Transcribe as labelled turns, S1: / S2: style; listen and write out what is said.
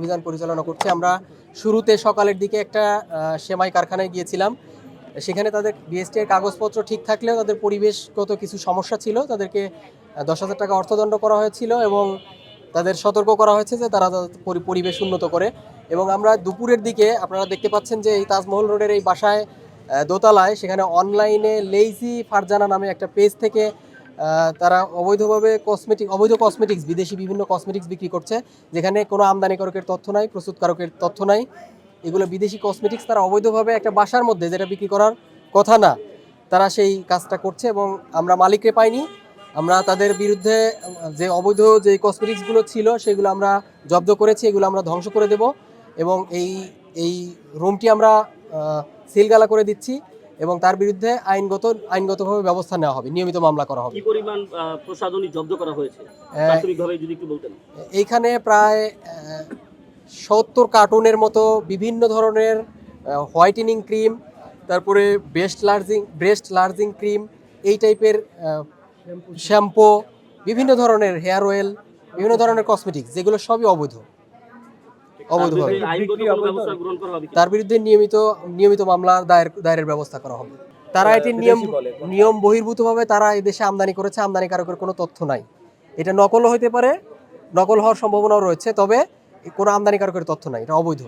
S1: অভিযান পরিচালনা করছে। আমরা শুরুতে সকালের দিকে একটা সেমাই কারখানায় গিয়েছিলাম। সেখানে তাদের বিএসটি এর কাগজপত্র ঠিক থাকলেও তাদের পরিবেশগত কিছু সমস্যা ছিল। তাদেরকে 10,000 টাকা অর্থদণ্ড করা হয়েছিল এবং তাদের সতর্ক করা হয়েছে যে তারা তাদের পরিবেশ উন্নত করে। এবং আমরা দুপুরের দিকে আপনারা দেখতে পাচ্ছেন যে এই তাজমহল রোডের এই বাসায় দোতলায় সেখানে অনলাইনে লেইজি ফারজানা নামে একটা পেজ থেকে তারা অবৈধভাবে অবৈধ কসমেটিক্স, বিদেশি বিভিন্ন কসমেটিক্স বিক্রি করছে, যেখানে কোনো আমদানিকারকের তথ্য নাই, প্রস্তুতকারকের তথ্য নাই। এগুলো বিদেশি কসমেটিক্স তারা অবৈধভাবে একটা বাসার মধ্যে, যেটা বিক্রি করার কথা না, তারা সেই কাজটা করছে এবং আমরা মালিককে পাইনি। আমরা তাদের বিরুদ্ধে যে অবৈধ যে কসমেটিক্সগুলো ছিল সেগুলো আমরা জব্দ করেছি, এগুলো আমরা ধ্বংস করে দেব এবং এই রুমটি আমরা সিলগালা করে দিচ্ছি এবং তার বিরুদ্ধে আইনগতভাবে ব্যবস্থা নেওয়া হবে, নিয়মিত মামলা করা হবে।
S2: কি পরিমাণ প্রসাধনী জব্দ করা হয়েছে প্রাথমিকভাবে যদি একটু বলতেন?
S1: এইখানে প্রায় 70 কার্টুনের মতো বিভিন্ন ধরনের হোয়াইটেনিং ক্রিম, তারপরে ব্রেস্ট লার্জিং ক্রিম, এই টাইপের শ্যাম্পু, বিভিন্ন ধরনের হেয়ার অয়েল, বিভিন্ন ধরনের কসমেটিক্স, যেগুলো সবই অবৈধভাবে। তার বিরুদ্ধে নিয়মিত মামলা দায়েরের ব্যবস্থা করা হবে। তারা এটি নিয়ম বহির্ভূতভাবে তারা এদেশে আমদানি করেছে, আমদানিকারকের কোনো তথ্য নাই। এটা নকলও হতে পারে, নকল হওয়ার সম্ভাবনাও রয়েছে, তবে কোনো আমদানিকারকের তথ্য নাই, এটা অবৈধ।